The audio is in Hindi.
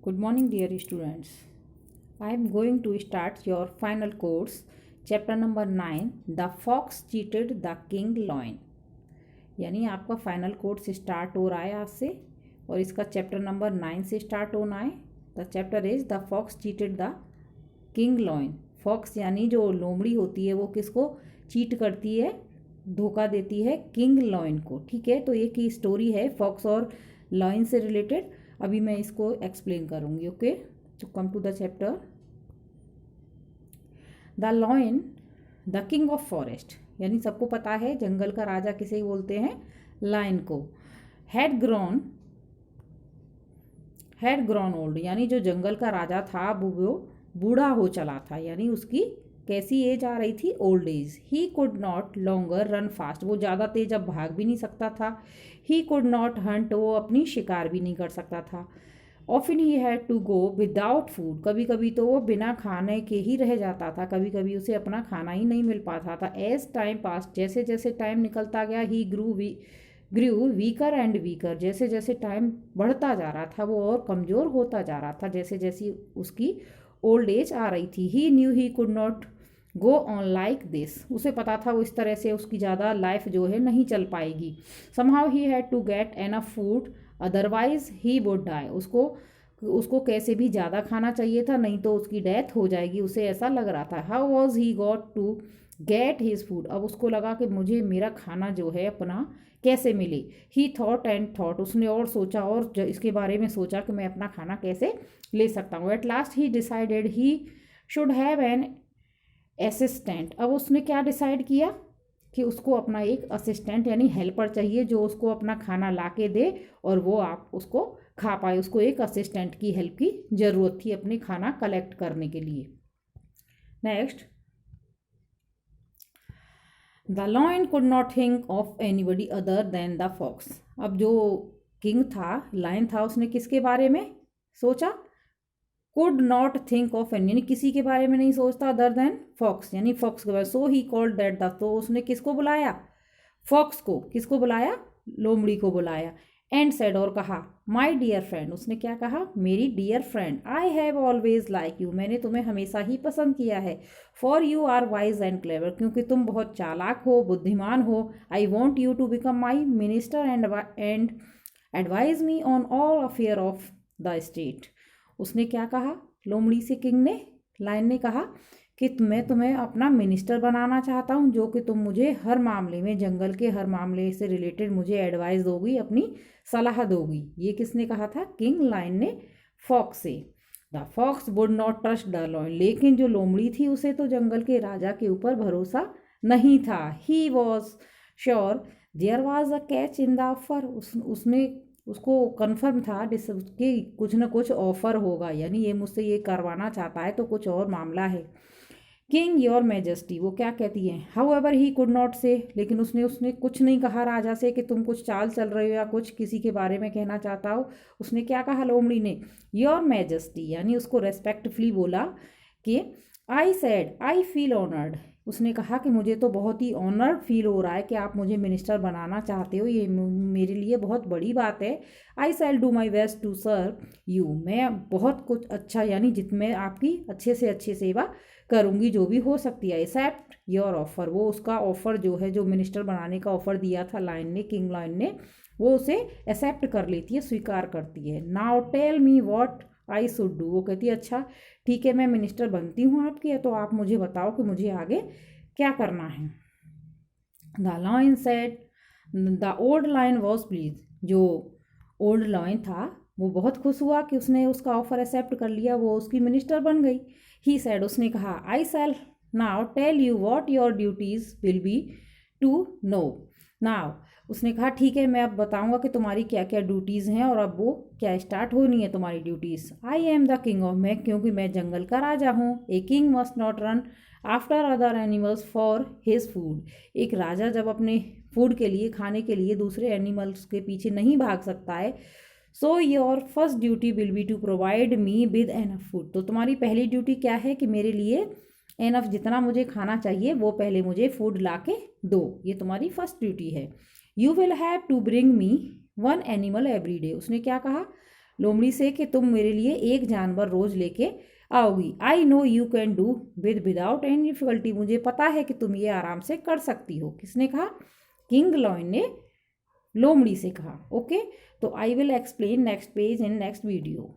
Good morning, dear students. I am going to start your final course, chapter number 9, The Fox Cheated the King Lion. यानी आपका फाइनल कोर्स स्टार्ट हो रहा है आज से और इसका चैप्टर नंबर 9 से स्टार्ट होना है. The chapter is the fox cheated the king lion. Fox यानी जो लोमड़ी होती है वो किसको चीट करती है, धोखा देती है किंग लॉयन को. ठीक है, तो एक ही स्टोरी है फॉक्स और लॉयन से रिलेटेड. अभी मैं इसको एक्सप्लेन करूँगी. ओके, तो come to the chapter. The lion the king of forest, यानी सबको पता है जंगल का राजा किसे बोलते हैं, लायन को. हैड ग्रॉन ओल्ड, यानी जो जंगल का राजा था वो बूढ़ा हो चला था, यानी उसकी कैसी एज आ रही थी, old age. He could not longer run fast, वो ज़्यादा तेज अब भाग भी नहीं सकता था. ही कुड नॉट हंट, वो अपनी शिकार भी नहीं कर सकता था. Often he had to go without food, कभी कभी तो वो बिना खाने के ही रह जाता था, कभी कभी उसे अपना खाना ही नहीं मिल पाता था. एज टाइम पास, जैसे जैसे टाइम निकलता गया, ही ग्रू वीकर एंड वीकर, जैसे जैसे टाइम बढ़ता जा रहा था वो और कमज़ोर होता जा रहा था, जैसे जैसी उसकी ओल्ड एज आ रही थी. He knew he could not go on like this, उसे पता था वो इस तरह से उसकी ज़्यादा लाइफ जो है नहीं चल पाएगी. Somehow he had to get enough food otherwise he would die, उसको कैसे भी ज़्यादा खाना चाहिए था, नहीं तो उसकी डेथ हो जाएगी, उसे ऐसा लग रहा था. How was he got to get his food, अब उसको लगा कि मुझे मेरा खाना जो है अपना कैसे मिले. ही थॉट एंड थॉट, उसने और सोचा और इसके बारे में सोचा कि मैं अपना खाना कैसे ले सकता हूँ. At last he decided he should have an assistant. अब उसने क्या डिसाइड किया कि उसको अपना एक असिस्टेंट यानी हेल्पर चाहिए जो उसको अपना खाना ला के दे और वो आप उसको खा पाए. उसको एक असिस्टेंट की हेल्प की ज़रूरत थी अपने खाना कलेक्ट करने के लिए. Next, the lion could not think of anybody other than the fox. अब जो किंग था, लायन था, उसने किसके बारे में सोचा, could not think of any, यानी किसी के बारे में नहीं सोचता अदर देन फॉक्स, यानी फॉक्स के बारे. सो ही कॉल्ड दैट द, तो उसने किसको बुलाया, फॉक्स को. किसको बुलाया, लोमड़ी को बुलाया. एंड सेड, और कहा, माई डियर फ्रेंड, उसने क्या कहा, मेरी dear friend, I have always like you, मैंने तुम्हें हमेशा ही पसंद किया है. For you are wise and clever, क्योंकि तुम बहुत चालाक हो, बुद्धिमान हो. I want you to become my minister and advise me on all affair of the state. उसने क्या कहा, लोमड़ी से किंग ने, लायन ने कहा कि मैं तुम्हें अपना मिनिस्टर बनाना चाहता हूँ, जो कि तुम मुझे हर मामले में, जंगल के हर मामले से रिलेटेड मुझे एडवाइस दोगी, अपनी सलाह दोगी. ये किसने कहा था, किंग लायन ने फॉक्स से. The fox would not trust the lion, लेकिन जो लोमड़ी थी उसे तो जंगल के राजा के ऊपर भरोसा नहीं था. He was sure there was a catch in the offer, उसको कन्फर्म था कि कुछ ना कुछ ऑफर होगा, यानी ये मुझसे ये करवाना चाहता है तो कुछ और मामला है. किंग योर मैजेस्टी, वो क्या कहती है, how ever he could not से, लेकिन उसने कुछ नहीं कहा राजा से कि तुम कुछ चाल चल रहे हो या कुछ किसी के बारे में कहना चाहता हो. उसने क्या कहा, लोमड़ी ने, योर मैजेस्टी, यानी उसको रेस्पेक्टफुली बोला कि I said I feel honoured, उसने कहा कि मुझे तो बहुत ही ऑनर्ड फील हो रहा है कि आप मुझे मिनिस्टर बनाना चाहते हो, ये मेरे लिए बहुत बड़ी बात है. I shall do my best to serve you, मैं बहुत कुछ अच्छा, यानी मैं आपकी अच्छे से अच्छी सेवा करूँगी जो भी हो सकती है. एक्सेप्ट योर ऑफर, वो उसका ऑफर जो है, जो मिनिस्टर बनाने का ऑफर दिया था लायन ने, किंग लायन ने, वो उसे एक्सेप्ट कर लेती है, स्वीकार करती है. Now tell me what I should do, वो कहती है अच्छा ठीक है, मैं मिनिस्टर बनती हूँ आपकी, तो आप मुझे बताओ कि मुझे आगे क्या करना है. The lion said, the old lion was please, जो ओल्ड लॉयन था वो बहुत खुश हुआ कि उसने उसका ऑफर एक्सेप्ट कर लिया, वो उसकी मिनिस्टर बन गई. ही सेड, उसने कहा, I shall now tell you what your duties will be to know now. उसने कहा ठीक है, मैं अब बताऊंगा कि तुम्हारी क्या क्या ड्यूटीज़ हैं और अब वो क्या स्टार्ट होनी है तुम्हारी duties. I am the king of, मैं क्योंकि मैं जंगल का राजा हूँ. A king must not run after other animals for his food, एक राजा जब अपने फूड के लिए, खाने के लिए दूसरे एनिमल्स के पीछे नहीं भाग सकता है. So your first duty will be to provide me with enough food, तो तुम्हारी पहली ड्यूटी क्या है कि मेरे लिए एनफ, जितना मुझे खाना चाहिए वो पहले मुझे फूड ला के दो, ये तुम्हारी फर्स्ट ड्यूटी है. You will have to bring me one animal every day, उसने क्या कहा, लोमड़ी से कि तुम मेरे लिए एक जानवर रोज लेके आओगी। I know you can do without any difficulty, मुझे पता है कि तुम ये आराम से कर सकती हो। किसने कहा? किंग लॉयन ने लोमड़ी से कहा। ओके, तो I will explain next page in next video.